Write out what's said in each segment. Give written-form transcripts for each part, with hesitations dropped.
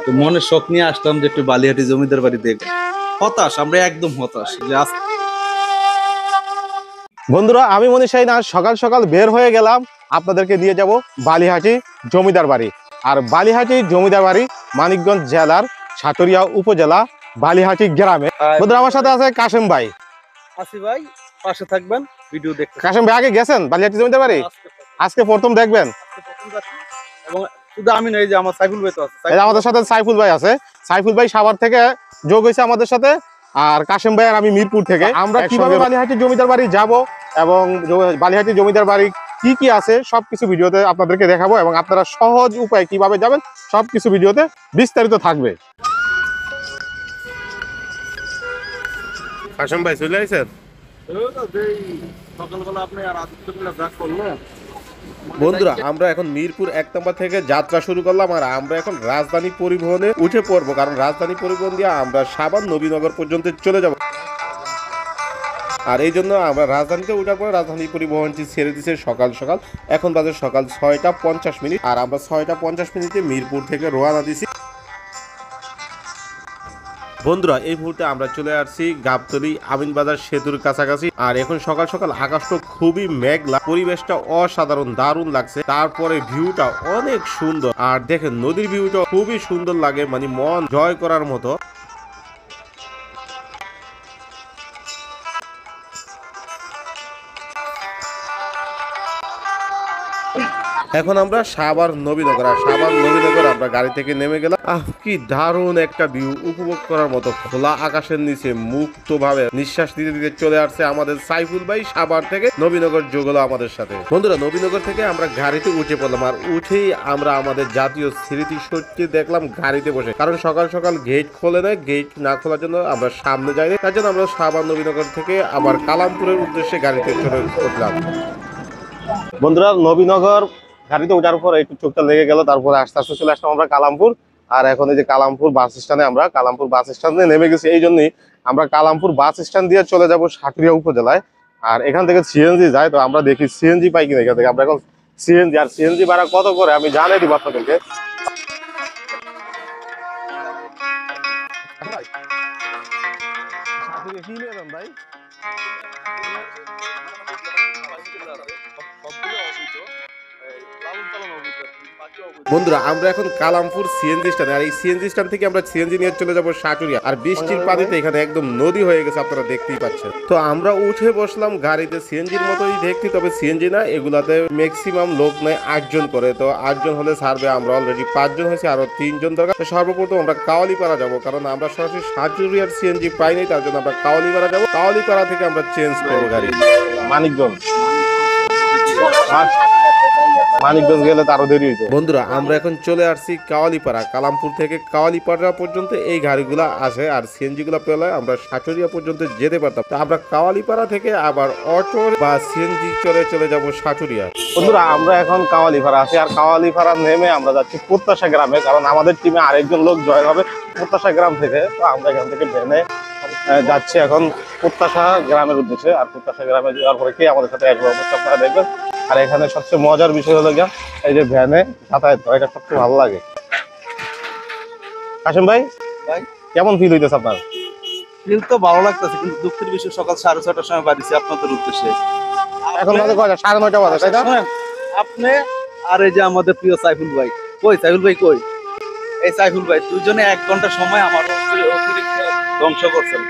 তো মনের শখ নিয়ে আসলাম যে একটু বালিহাটি জমিদার বাড়ি দেখব। হতাশ, আমরা একদম হতাশ যে বন্ধুরা, আমি মনীষাই না সকাল সকাল বের হয়ে গেলাম আপনাদেরকে নিয়ে যাব বালিহাটি জমিদার বাড়ি। আর বালিহাটি জমিদার বাড়ি মানিকগঞ্জ জেলার সাটুরিয়া উপজেলা বালিহাটি গ্রামে। বন্ধুরা, আমার সাথে আছে কাশেম ভাই। আসি ভাই, পাশে থাকবেন, ভিডিও দেখতে। কাশেম ভাই, আগে গেছেন বালিহাটি জমিদার বাড়ি? আজকে প্রথম দেখবেন? এবং শুধু আমি নই, যে আমার সাইফুল ভাই তো আছে, আমাদের সাথে সাইফুল ভাই আছে। সাইফুল ভাই সাভার থেকে যোগ হয়েছে আমাদের সাথে, আর কাশেম ভাই আর আমি মিরপুর থেকে। আমরা কিভাবে বালিহাটি জমিদার বাড়ি যাব এবং বালিহাটি জমিদার বাড়ি কি কি আছে সবকিছু ভিডিওতে আপনাদেরকে দেখাবো, এবং আপনারা সহজ উপায়ে কিভাবে যাবেন সবকিছু ভিডিওতে বিস্তারিত থাকবে। কাশেম ভাই চলে আসেন? সকালবেলা আপনি আর আদিত্য মিলে যা করলেন। বন্ধুরা, আমরা এখন মিরপুর 1 নম্বর থেকে যাত্রা শুরু করলাম, আর আমরা এখন রাজধানী পরিবহনে উঠে পড়বো, কারণ রাজধানী পরিবহন দিয়ে আমরা সাভার নবীনগর পর্যন্ত চলে যাব। আর এই জন্য আমরা রাজধানীতে উঠার পরে রাজধানী পরিবহনটি ছেড়ে দিচ্ছে সকাল সকাল। এখন বাজে সকাল 6টা 50 আর আমরা 6টা 50 মিরপুর থেকে রওনা দিছি। বন্ধুরা, এই মুহূর্তে আমরা চলে আসছি গাবতলী আমিনবাজার সেতুর কাছাকাছি। আর এখন সকাল সকাল আকাশটা খুবই মেঘলা, পরিবেশটা অসাধারণ দারুণ লাগছে। তারপরে ভিউটা অনেক সুন্দর, আর দেখেন নদীর ভিউটা খুবই সুন্দর লাগে, মানে মন জয় করার মতো। এখন আমরা সাভার নবীনগর, আর সাভার নবীনগর আমরা গাড়ি থেকে নেমে গেলাম। কি দারুণ একটা ভিউ, উপভোগ করার মতো। খোলা আকাশের নিচে মুক্ত ভাবে নিঃশ্বাস দিতে দিতে চলে আসছে আমাদের সাইফুল ভাই সাভার থেকে নবীনগর যোগ হলো আমাদের সাথে। বন্ধুরা, নবীনগর থেকে আমরা গাড়িতে উঠে পড়লাম, আর উঠেই আমরা আমাদের জাতীয় স্মৃতিসৌধটি দেখলাম গাড়িতে বসে। কারণ সকাল সকাল গেট খোলে না, গেট না খোলার জন্য আমরা সামনে যাইনি, তার জন্য আমরা সাভার নবীনগর থেকে আবার কালামপুরের উদ্দেশ্যে গাড়িতে চলে উঠলাম। বন্ধুরা, নবীনগর গাড়িতে ওঠার পর একটু চোখটা লেগে গেল, তারপরে আস্তে আস্তে চলে আসলাম আমরা কালামপুর। আর এখন এই যে কালামপুর বাস স্ট্যান্ডে, আমরা কালামপুর বাস স্ট্যান্ডে নেমে গেছি। এই জন্যই আমরা কালামপুর বাস স্ট্যান্ড দিয়ে চলে যাব সাটুরিয়া উপজেলায়। আর এখান থেকে সিএনজি যায়, তো আমরা দেখি সিএনজি পাই কিনা এখান থেকে। আমরা এখন সিএনজি, আর সিএনজি ভাড়া কত করে আমি জানিয়ে দিব আপনাদেরকে। ভাই বন্ধুরা, আমরা এখন কালামপুর সিএনজি স্ট্যান্ড, আর এই সিএনজি স্ট্যান্ড থেকে আমরা সিএনজি নিয়ে চলে যাব সাটুরিয়া। আর বৃষ্টির পানিতে এখানে একদম নদী হয়ে গেছে, আপনারা দেখতেই পাচ্ছেন। তো আমরা উঠে বসলাম গাড়িতে, সিএনজির মতোই দেখতে, তবে সিএনজি না, এগুলাতে ম্যাক্সিমাম লোক নেয় 8 জন করে। তো 8 জন হলে ছাড়বে, আমরা অলরেডি 5 জন হয়েছে, আরো 3 জন দরকার। তো সর্বপ্রথম আমরা কাওয়ালিপাড়া যাব, কারণ আমরা সরাসরি সাটুরিয়ার সিএনজি পাই নাই, তার জন্য আমরা কাওয়ালিপাড়া যাব। কাওয়ালিপাড়া থেকে আমরা চেঞ্জ করবো গাড়ি মানিকগঞ্জ। মানিকগঞ্জ গেলে তারও দেরি হইতো। বন্ধুরা, আমরা এখন চলে আসছি কাওয়ালিপাড়া। কালামপুর থেকে কাওয়ালিপাড়া পর্যন্ত এই গাড়িগুলা আসে, আর সিএনজি গুলা পেলে আমরা সাটুরিয়া পর্যন্ত যেতে পারতাম। তো আমরা কাওয়ালিপাড়া থেকে আবার অটো বা সিএনজি চলে যাব সাটুরিয়া। বন্ধুরা, আমরা এখন কাওয়ালিপাড়া আছি, আর কাওয়ালিপাড়া নেমে আমরা যাচ্ছি প্রত্যাশা গ্রামে, কারণ আমাদের টিমে আরেকজন লোক জয়েন হবে প্রত্যাশা গ্রাম থেকে। তো আমরা এখান থেকে ভ্যানে যাচ্ছি এখন প্রত্যাশা গ্রামের উদ্দেশ্যে। আর প্রত্যাশা গ্রামে যাওয়ার পরে কে আমাদের সাথে একবার আপনারা দেখবেন। আর এখানে সবচেয়ে মজার বিষয় হলো গিয়া এই যে ভ্যানে যাতায়াত করা, এটা সবচেয়ে ভালো লাগে। কাশেম ভাই, কেমন ফিল হইতেছে আপনার? ফিল তো ভালো লাগতেছে, কিন্তু দুঃখের বিষয় সকাল 6:30টার সময় বাড়িছি আপনাদের উদ্দেশ্যে। এখন বাজে কয়টা? 9:30 বাজে, তাই না? আপনি আর এই যে আমাদের প্রিয় সাইফুল ভাই কই? সাইফুল ভাই কই? এই সাইফুল ভাই দুজনে 1 ঘন্টা সময় আমার অতিরিক্ত ধ্বংস করছেন।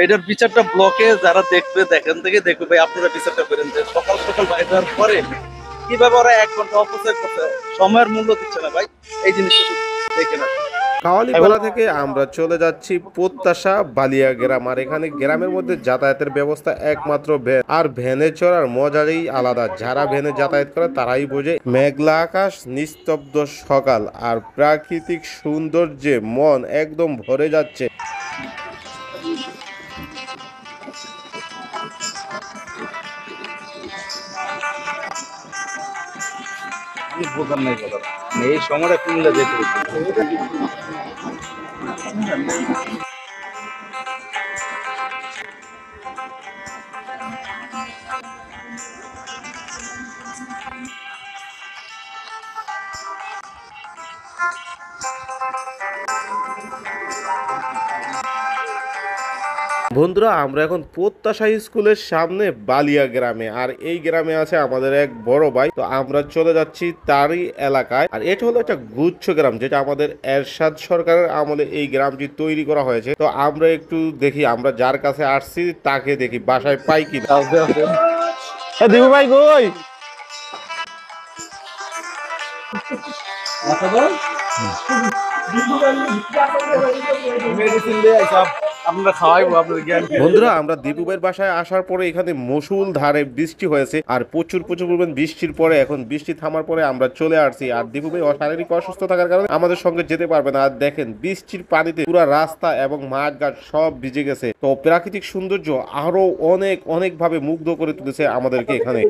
এটার বিচারটা ব্লকে যারা দেখবে, দেখেন থেকে দেখবে ভাই, আপনারা বিচারটা করেন যে সকাল সকাল বাইরে যাওয়ার পরে কিভাবে ওরা 1 ঘন্টা অপচয় করছে, সময়ের মূল্য দিচ্ছে না ভাই। এই জিনিসটা দেখে না। কাওয়ালিপাড়া থেকে আমরা চলে যাচ্ছি প্রত্যাশা বালিয়া গ্রাম। আর এখানে গ্রামের মধ্যে যাতায়াতের ব্যবস্থা একমাত্র ভ্যান, আর ভ্যানে চড়ার মজারই আলাদা। যারা ভ্যানে যাতায়াত করে তারাই বোঝে। মেঘলা আকাশ, নিস্তব্ধ সকাল, আর প্রাকৃতিক সৌন্দর্যে মন একদম ভরে যাচ্ছে। বোঝার নাই কথা, এই সময়টা কিনলে যেতে বন্ধুরা আমরা এখন প্রত্যাশা স্কুলের সামনে বালিয়া গ্রামে, আর এই গ্রামে আছে আমাদের এক বড় ভাই। তো আমরা চলে যাচ্ছি তারই এলাকায়। আর এটা হলো একটা গুচ্ছ গ্রাম, যেটা আমাদের এরশাদ সরকারের আমলে এই গ্রামটি তৈরি করা হয়েছে। তো আমরা একটু দেখি, আমরা যার কাছে আসছি তাকে দেখি বাসায় পাই কিনা। দিবু ভাই কই? বন্ধুরা আমরা দীপু ভাইয়ের বাসায় আসার পরে এখানে মসুল ধারে বৃষ্টি হয়েছে, আর প্রচুর পরিমাণ বৃষ্টির পরে এখন বৃষ্টি থামার পরে আমরা চলে আসছি। আর দীপু ভাই শারীরিক অসুস্থ থাকার কারণে আমাদের সঙ্গে যেতে পারবে না। আর দেখেন বৃষ্টির পানিতে পুরো রাস্তা এবং মাঠ ঘাট সব ভিজে গেছে। তো প্রাকৃতিক সৌন্দর্য আরো অনেক অনেক ভাবে মুগ্ধ করে তুলেছে আমাদেরকে এখানে।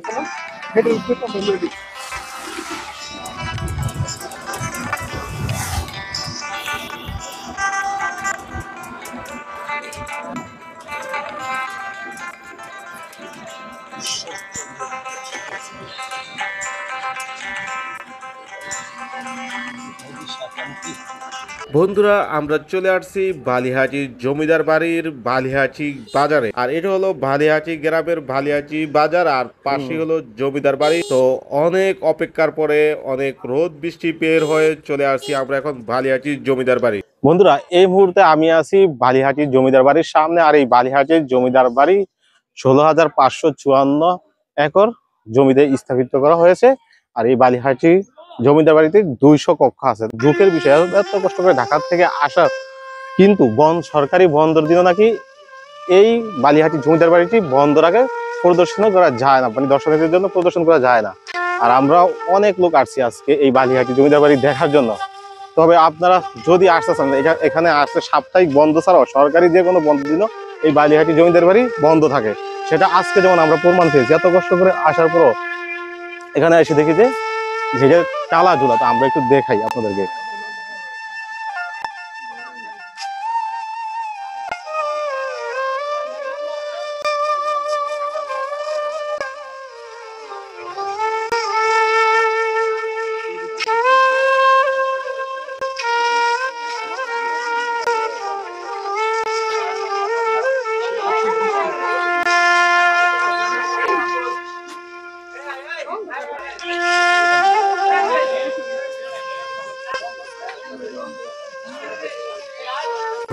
বন্ধুরা আমরা চলে আসছি বালিহাচি জমিদার বাড়ির বালিহাচি বাজারে। আর এটা হলো বালিহাচি গ্রামের বালিহাচি বাজার, আর পাশে হলো জমিদার বাড়ি। তো অনেক অপেক্ষার পরে অনেক রোদ বৃষ্টি বের হয়ে চলে আসছি আমরা এখন বালিহাচি জমিদার বাড়ি। বন্ধুরা এই মুহূর্তে আমি আছি বালিহাটির জমিদার বাড়ির সামনে। আর এই বালিহাটির জমিদার বাড়ি 16,554 একর জমিতে স্থাপিত করা হয়েছে। আর এই বালিহাটি জমিদার বাড়িতে 200 কক্ষ আছে। দুঃখের বিষয়, এত কষ্ট করে ঢাকা থেকে আসা, কিন্তু সরকারি বন্দর দিন নাকি এই বালিহাটি জমিদার বাড়িটি বন্ধ রাখে, পরিদর্শন করা যায় না, মানে দর্শনার্থীদের জন্য প্রদর্শন করা যায় না। আর আমরা অনেক লোক আসছি আজকে এই বালিহাটি জমিদার বাড়ি দেখার জন্য। তবে আপনারা যদি আসতে চান, এখানে আসলে সাপ্তাহিক বন্ধ ছাড়াও সরকারি যে কোনো বন্ধ দিনও এই বালিহাটি জমিদার বাড়ি বন্ধ থাকে। সেটা আজকে যেমন আমরা প্রমাণ পেয়েছি। এত কষ্ট করে আসার পরও এখানে এসে দেখি যে টালা ঝুলা। তো আমরা একটু দেখাই আপনাদেরকে।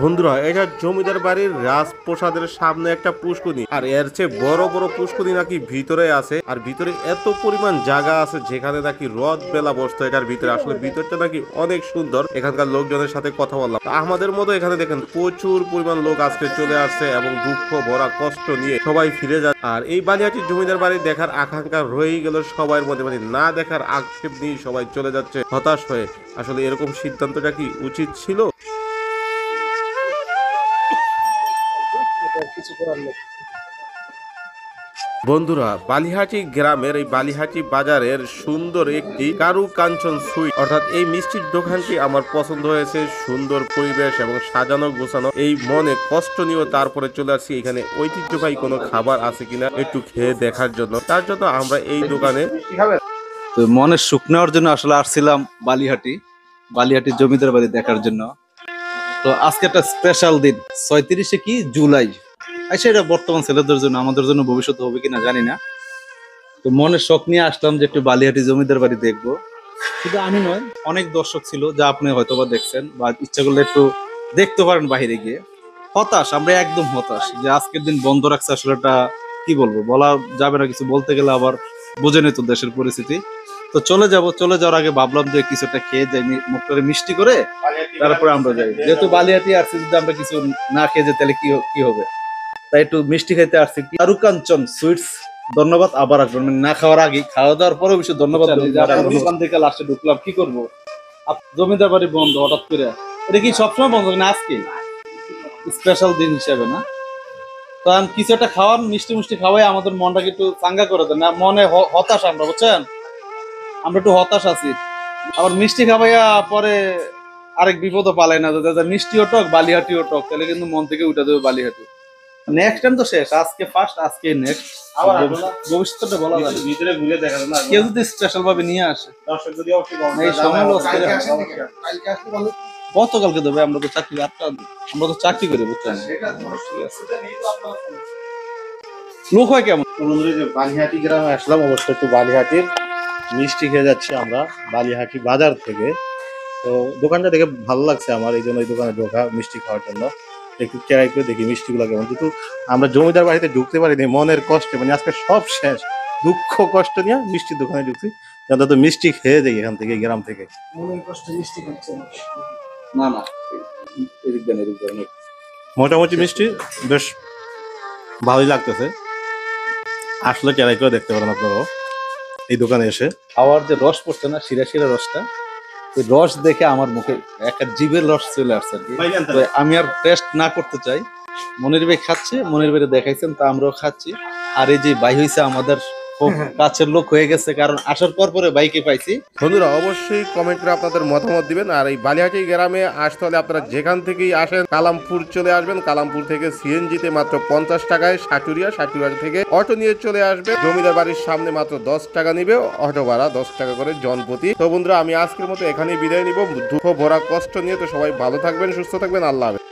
বন্ধুরা এটা জমিদার বাড়ির রাজপ্রসাদের সামনে একটা পুষ্করিণী, আর এর চেয়ে বড় বড় পুষ্করিণী নাকি ভিতরে আছে। আর ভিতরে এত পরিমাণ জায়গা আছে যেখানে নাকি রথ বেলা বসতো এটার ভিতরে। আসলে ভিতরটা নাকি অনেক সুন্দর। এখানকার লোকজনের সাথে কথা বললাম, আমাদের মতো এখানে দেখেন প্রচুর পরিমাণ লোক আজকে চলে আসছে এবং দুঃখ ভরা কষ্ট নিয়ে সবাই ফিরে যায়। আর এই বালিহাটির জমিদার বাড়ি দেখার আকাঙ্ক্ষা রয়েই গেল সবার মধ্যে, মানে না দেখার আক্ষেপ নিয়ে সবাই চলে যাচ্ছে হতাশ হয়ে। আসলে এরকম সিদ্ধান্তটা কি উচিত ছিল? বন্ধুরা বালিহাটি গ্রামের এই বালিহাটি বাজারের সুন্দর একটি কারু কাঞ্চন সুইট, অর্থাৎ এই মিষ্টির দোকানটি আমার পছন্দ হয়েছে। সুন্দর পরিবেশ এবং সাজানো গোছানো। এই মনে কষ্ট নিয়েও তারপরে চলে আসছি এখানে ঐতিহ্যবাহী কোনো খাবার আছে কিনা একটু খেয়ে দেখার জন্য। তার জন্য আমরা এই দোকানে তো মনের সুখ নেওয়ার জন্য আসলে আসছিলাম বালিহাটির জমিদার বাড়ি দেখার জন্য। তো আজকে একটা স্পেশাল দিন, 36 কি জুলাই। আচ্ছা, এটা বর্তমান ছেলেদের জন্য, আমাদের জন্য ভবিষ্যতে হবে কিনা জানি না। তো মনের শখ নিয়ে আসলাম যে একটু বালিহাটি জমিদার বাড়ি দেখবো। শুধু আমি নয়, অনেক দর্শক ছিল যা আপনি হয়তোবা দেখছেন, বা ইচ্ছা করলে একটু দেখতে পারেন বাইরে গিয়ে। হতাশ, আমরা একদম হতাশ যে আজকের দিন বন্ধ রাখছে। আসলে এটা কি বলবো, বলা যাবে না, কিছু বলতে গেলে আবার বুঝে নিত দেশের পরিস্থিতি। তো চলে যাওয়ার আগে ভাবলাম যে কিছু একটা খেয়ে যাই, মুখটারে মিষ্টি করে তারপরে আমরা যাই। যেহেতু বালিহাটি আসছি, যদি আমরা কিছু না খেয়ে যাই তাহলে কি হবে। তাই একটু মিষ্টি খেতে আসছি। কারুকাঞ্চন সুইটস, ধন্যবাদ। আবার আসবেন, মানে না খাওয়ার আগে, খাওয়া দাওয়ার পরেও বেশি ধন্যবাদ। দোকান থেকে লাস্টে ঢুকলাম, কি করবো, জমিদার বাড়ি বন্ধ হঠাৎ করে। এটা কি সবসময় বন্ধ না আজকে স্পেশাল দিন হিসেবে না? তো আমি কিছু একটা খাওয়ান, মিষ্টি খাওয়াই আমাদের মনটাকে একটু চাঙ্গা করে দেন না। মনে হতাশ আমরা, বুঝছেন, আমরা একটু হতাশ আছি। আবার মিষ্টি খাওয়াইয়া পরে আরেক বিপদও পালাই না, মিষ্টিও টক বালিহাটিও টক, তাহলে কিন্তু মন থেকে উঠে দেবে বালিহাটি। নেক্সট টাইম তো শেষ, আজকে ফার্স্ট, আজকে নেক্সট, আবার আসবো না? ভবিষ্যৎটা বলা যাবে না। ভিতরে ঘুরে দেখা যায় না কেউ যদি স্পেশাল ভাবে নিয়ে আসে, দর্শক যদি অবশ্যই এই সময় লস করে কালকে আসেন নাকি? কালকে আসলে ভালো। গতকালকে দেবে, আমরা তো চাকরি আমরা তো চাকরি করি, বুঝছেন? লোক হয় কেমন? বন্ধুরা, যে বালিহাটি গ্রামে আসলাম, অবশ্যই একটু বালিহাটির মিষ্টি খেয়ে যাচ্ছি আমরা বালিহাটি বাজার থেকে। তো দোকানটা দেখে ভালো লাগছে আমার, এই জন্য এই দোকানে ঢোকা মিষ্টি খাওয়ার জন্য। একটু ট্রাই করে দেখি মিষ্টিগুলো কেমন। কিন্তু আমরা জমিদার বাড়িতে ঢুকতে পারিনি মনের কষ্টে, মানে আজকে সব শেষ, দুঃখ কষ্ট নিয়ে মিষ্টির দোকানে ঢুকছি। তো মিষ্টি খেয়ে যাই এখান থেকে, গ্রাম থেকে। মনের কষ্ট মিষ্টি খাচ্ছে না। না না, এদিক দেন, এদিক দেন। মোটামুটি মিষ্টি বেশ ভালোই লাগতেছে, আসলে ট্রাই করে দেখতে পারেন আপনারাও এই দোকানে এসে। খাওয়ার যে রস পড়ছে না, শিরা শিরা রসটা, ওই রস দেখে আমার মুখে একটা জিভের রস চলে আসছে আর কি। তো আমি আর টেস্ট না করতে চাই। মনির ভাই খাচ্ছে, মনির ভাই দেখাইছেন, তা আমরাও খাচ্ছি। আর এই যে ভাই হইছে আমাদের খুব কাছের লোক হয়ে গেছে, কারণ আসার পর পরে বাইকে পাইছি। বন্ধুরা অবশ্যই কমেন্ট করে আপনাদের মতামত দিবেন। আর এই বালিহাটি গ্রামে আসতে হলে আপনারা যেখান থেকেই আসেন কালামপুর চলে আসবেন। কালামপুর থেকে সিএনজিতে মাত্র 50 টাকায় সাটুরিয়া থেকে অটো নিয়ে চলে আসবে। জমিদার বাড়ির সামনে মাত্র 10 টাকা নিবে অটো ভাড়া, 10 টাকা করে জনপ্রতি। তো বন্ধুরা, আমি আজকের মতো এখানেই বিদায় নিব দুঃখ ভরা কষ্ট নিয়ে। তো সবাই ভালো থাকবেন, সুস্থ থাকবেন, আল্লাহ হাফেজ।